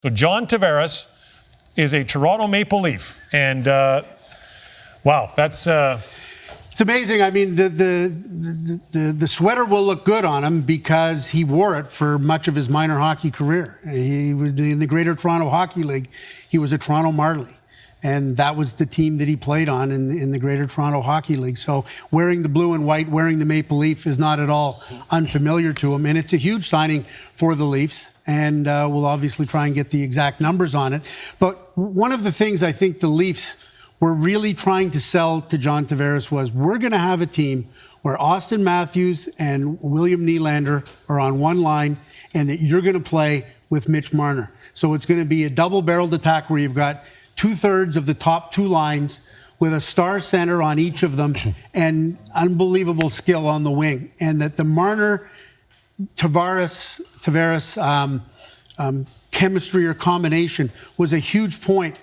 So John Tavares is a Toronto Maple Leaf. And, wow, that's... It's amazing. I mean, the sweater will look good on him because he wore it for much of his minor hockey career. He was in the Greater Toronto Hockey League. He was a Toronto Marley. And that was the team that he played on in the Greater Toronto Hockey League. So wearing the blue and white, wearing the Maple Leaf is not at all unfamiliar to him. And it's a huge signing for the Leafs. And we'll obviously try and get the exact numbers on it. But one of the things I think the Leafs were really trying to sell to John Tavares was, we're going to have a team where Austin Matthews and William Nylander are on one line, and that you're going to play with Mitch Marner. So it's going to be a double-barreled attack where you've got two-thirds of the top two lines with a star center on each of them and unbelievable skill on the wing. And that the Marner-Tavares chemistry or combination was a huge point,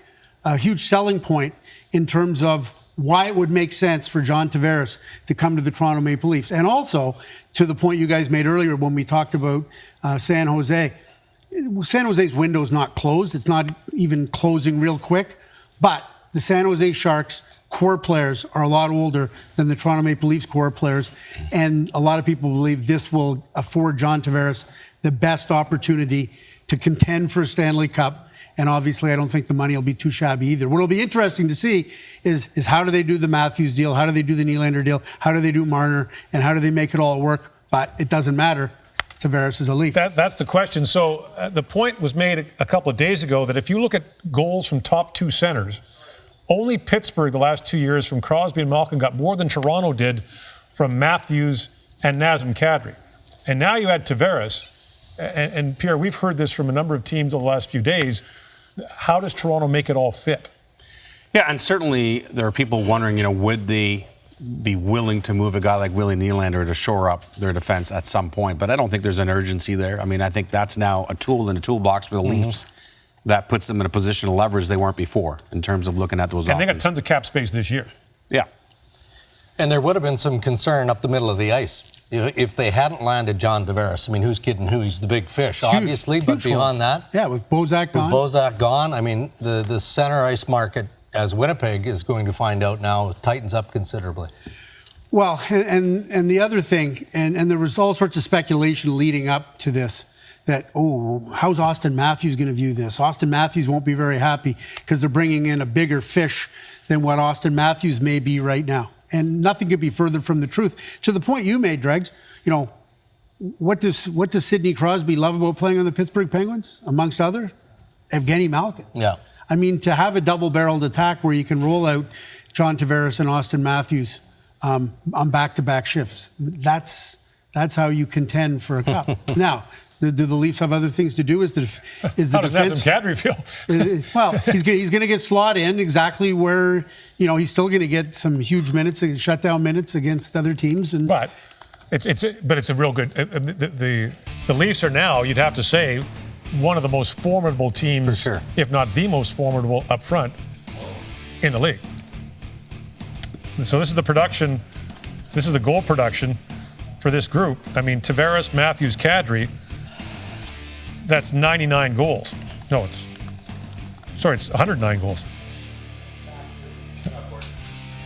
a huge selling point in terms of why it would make sense for John Tavares to come to the Toronto Maple Leafs. And also, to the point you guys made earlier when we talked about San Jose, San Jose's window is not closed. It's not even closing real quick. But the San Jose Sharks core players are a lot older than the Toronto Maple Leafs core players. And a lot of people believe this will afford John Tavares the best opportunity to contend for a Stanley Cup. And obviously, I don't think the money will be too shabby either. What will be interesting to see is how do they do the Matthews deal? How do they do the Nylander deal? How do they do Marner? And how do they make it all work? But it doesn't matter. Tavares is a Leaf. That's the question. So the point was made a couple of days ago that if you look at goals from top two centers, only Pittsburgh the last 2 years from Crosby and Malkin got more than Toronto did from Matthews and Nazem Kadri. And now you add Tavares. And Pierre, we've heard this from a number of teams over the last few days. How does Toronto make it all fit? Yeah, and certainly there are people wondering, would they be willing to move a guy like Willie Nylander to shore up their defense at some point? But I don't think there's an urgency there. I mean, I think that's now a tool in the toolbox for the Leafs that puts them in a position of leverage they weren't before in terms of looking at those options. And they got tons of cap space this year. Yeah. And there would have been some concern up the middle of the ice if they hadn't landed John Tavares. I mean, who's kidding who? He's the big fish, obviously, but beyond that. Yeah, with Bozak gone. With Bozak gone, I mean, the center ice market, as Winnipeg is going to find out now, tightens up considerably. Well, and the other thing, and there was all sorts of speculation leading up to this, that, how's Austin Matthews going to view this? Austin Matthews won't be very happy because they're bringing in a bigger fish than what Austin Matthews may be right now. And nothing could be further from the truth. To the point you made, Dregs, what does Sidney Crosby love about playing on the Pittsburgh Penguins, amongst others? Evgeny Malkin. Yeah. I mean, to have a double-barreled attack where you can roll out John Tavares and Austin Matthews on back-to-back shifts, that's how you contend for a cup. Now, do the Leafs have other things to do? Is the How defense? does Nazem Kadri feel? Well, he's going to get slot in exactly where he's still going to get some huge minutes, shutdown minutes against other teams. But it's a real good. The Leafs are now, you'd have to say, one of the most formidable teams, for sure, if not the most formidable up front in the league. So this is the production. This is the goal production for this group. I mean, Tavares, Matthews, Kadri. That's 99 goals. No, it's 109 goals.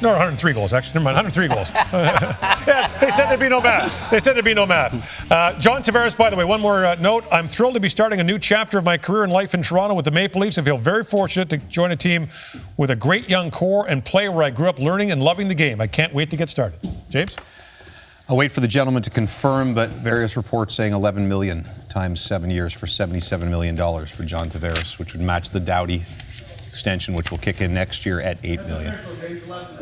No, 103 goals, actually. Never mind, 103 goals. Yeah, they said there'd be no math. John Tavares, by the way, one more note. I'm thrilled to be starting a new chapter of my career and life in Toronto with the Maple Leafs. I feel very fortunate to join a team with a great young core and play where I grew up learning and loving the game. I can't wait to get started. James? I'll wait for the gentleman to confirm, but various reports saying $11 million times 7 years for $77 million for John Tavares, which would match the Doughty extension, which will kick in next year at $8 million.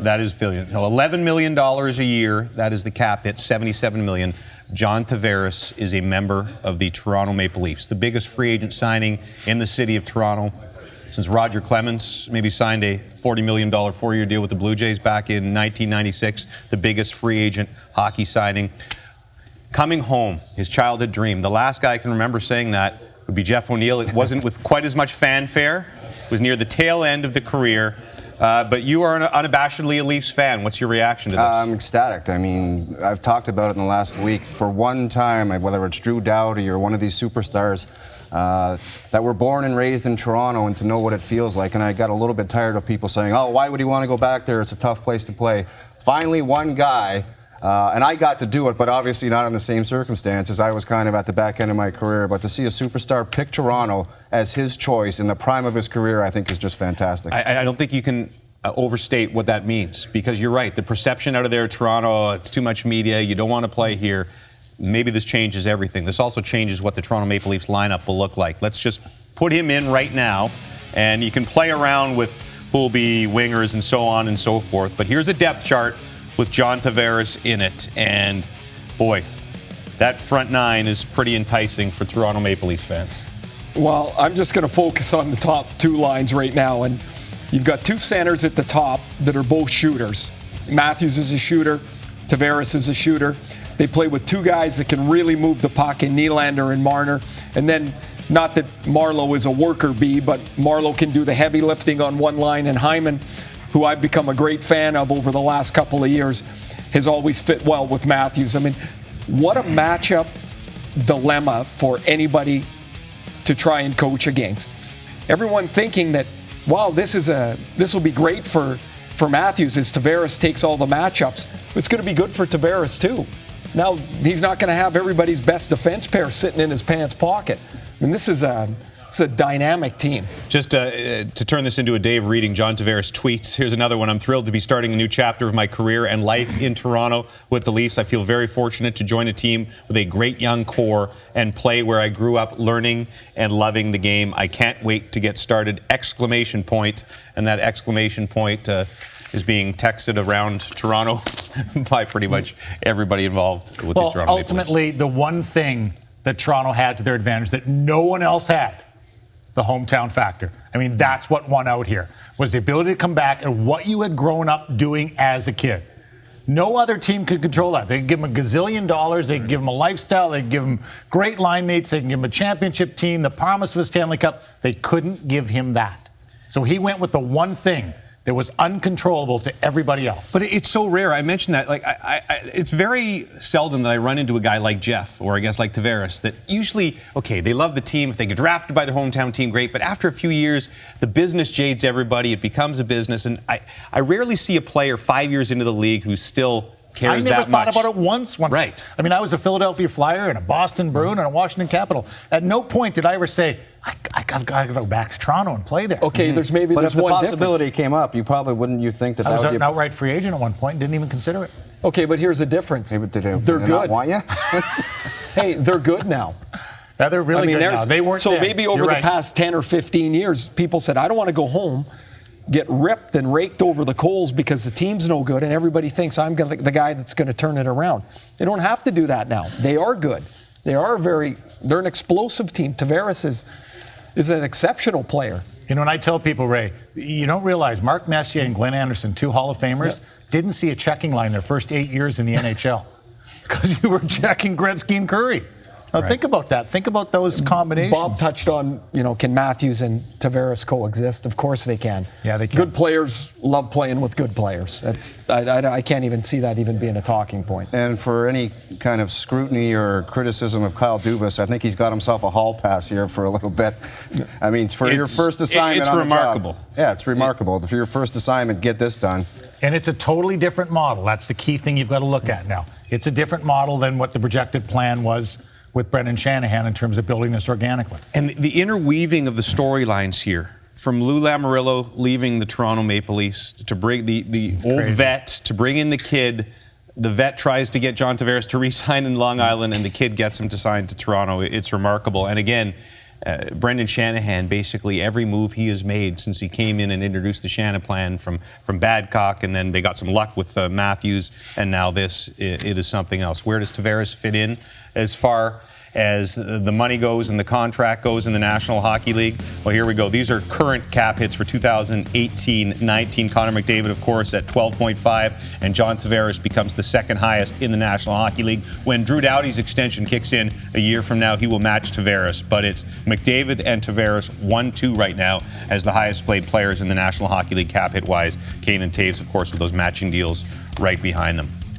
That is $11 million a year. That is the cap hit, $77 million. John Tavares is a member of the Toronto Maple Leafs, the biggest free agent signing in the city of Toronto since Roger Clemens maybe signed a $40 million four-year deal with the Blue Jays back in 1996, the biggest free agent hockey signing. Coming home, his childhood dream. The last guy I can remember saying that would be Jeff O'Neill. It wasn't with quite as much fanfare. It was near the tail end of the career. But you are unabashedly a Leafs fan. What's your reaction to this? I'm ecstatic. I mean, I've talked about it in the last week. For one time, whether it's Drew Doughty or one of these superstars, that were born and raised in Toronto and to know what it feels like. And I got a little bit tired of people saying, oh, why would he want to go back there? It's a tough place to play. Finally, one guy, and I got to do it, but obviously not in the same circumstances. I was kind of at the back end of my career. But to see a superstar pick Toronto as his choice in the prime of his career, I think is just fantastic. I don't think you can overstate what that means, because you're right. The perception out of there, Toronto, it's too much media. You don't want to play here. Maybe this changes everything. This also changes what the Toronto Maple Leafs lineup will look like. Let's just put him in right now, and you can play around with who will be wingers and so on and so forth. But here's a depth chart with John Tavares in it, and boy, that front nine is pretty enticing for Toronto Maple Leafs fans. Well, I'm just going to focus on the top two lines right now, and you've got two centers at the top that are both shooters. Matthews is a shooter, Tavares is a shooter. They play with two guys that can really move the puck in Nylander and Marner. And then, not that Marleau is a worker bee, but Marleau can do the heavy lifting on one line. And Hyman, who I've become a great fan of over the last couple of years, has always fit well with Matthews. I mean, what a matchup dilemma for anybody to try and coach against. Everyone thinking that, wow, this will be great for Matthews as Tavares takes all the matchups. It's going to be good for Tavares too. Now, he's not going to have everybody's best defense pair sitting in his pants pocket. I mean, this is a dynamic team. Just to turn this into a day of reading John Tavares tweets, here's another one. I'm thrilled to be starting a new chapter of my career and life in Toronto with the Leafs. I feel very fortunate to join a team with a great young core and play where I grew up learning and loving the game. I can't wait to get started! Exclamation point. And that exclamation point is being texted around Toronto by pretty much everybody involved with the Toronto Maple Leafs. Ultimately, the one thing that Toronto had to their advantage that no one else had, the hometown factor. I mean, that's what won out here, was the ability to come back and what you had grown up doing as a kid. No other team could control that. They could give him $1 gazillion. They could give him a lifestyle. They could give him great line mates. They could give him a championship team, the promise of a Stanley Cup. They couldn't give him that. So he went with the one thing that was uncontrollable to everybody else. But it's so rare. I mentioned that. Like, it's very seldom that I run into a guy like Jeff, or I guess like Tavares, that usually, okay, they love the team. If they get drafted by their hometown team, great. But after a few years, the business jades everybody. It becomes a business. And I rarely see a player 5 years into the league who still cares that much. I never thought about it once. Right. I mean, I was a Philadelphia Flyer and a Boston Bruin and a Washington Capital. At no point did I ever say, I've got to go back to Toronto and play there. Okay, there's But one if the possibility difference. came up, you probably wouldn't you think that I was would be an outright free agent at one point and didn't even consider it. Okay, but here's the difference. Maybe They're not good. want you? Hey, they're good now. Yeah, they're really good now. They weren't so then. maybe over You're the right. past 10 or 15 years, people said, I don't want to go home, get ripped and raked over the coals because the team's no good, and everybody thinks I'm the guy that's going to turn it around. They don't have to do that now. They are good. They're an explosive team. Tavares is an exceptional player. You know, and I tell people, Ray, you don't realize Mark Messier and Glenn Anderson, two Hall of Famers, didn't see a checking line their first 8 years in the NHL because you were checking Gretzky and Curry. Now, think about that. Think about those combinations. Bob touched on, can Matthews and Tavares coexist? Of course they can. Yeah, they can. Good players love playing with good players. I can't even see that even being a talking point. And for any kind of scrutiny or criticism of Kyle Dubas, I think he's got himself a hall pass here for a little bit. I mean, for your first assignment it's on remarkable. The job. Yeah, it's remarkable. For your first assignment, get this done. And it's a totally different model. That's the key thing you've got to look at now. It's a different model than what the projected plan was with Brendan Shanahan in terms of building this organically. And the interweaving of the storylines here, from Lou Lamoriello leaving the Toronto Maple Leafs to bring the old vet, to bring in the kid. The vet tries to get John Tavares to re-sign in Long Island, and the kid gets him to sign to Toronto. It's remarkable. And again, Brendan Shanahan, basically every move he has made since he came in and introduced the Shanahan plan from Badcock, and then they got some luck with Matthews, and now this, it is something else. Where does Tavares fit in as far as the money goes and the contract goes in the National Hockey League? Well, here we go. These are current cap hits for 2018-19. Connor McDavid, of course, at 12.5, and John Tavares becomes the second highest in the National Hockey League. When Drew Doughty's extension kicks in a year from now, he will match Tavares, but it's McDavid and Tavares 1-2 right now as the highest paid players in the National Hockey League cap hit-wise. Kane and Taves, of course, with those matching deals right behind them.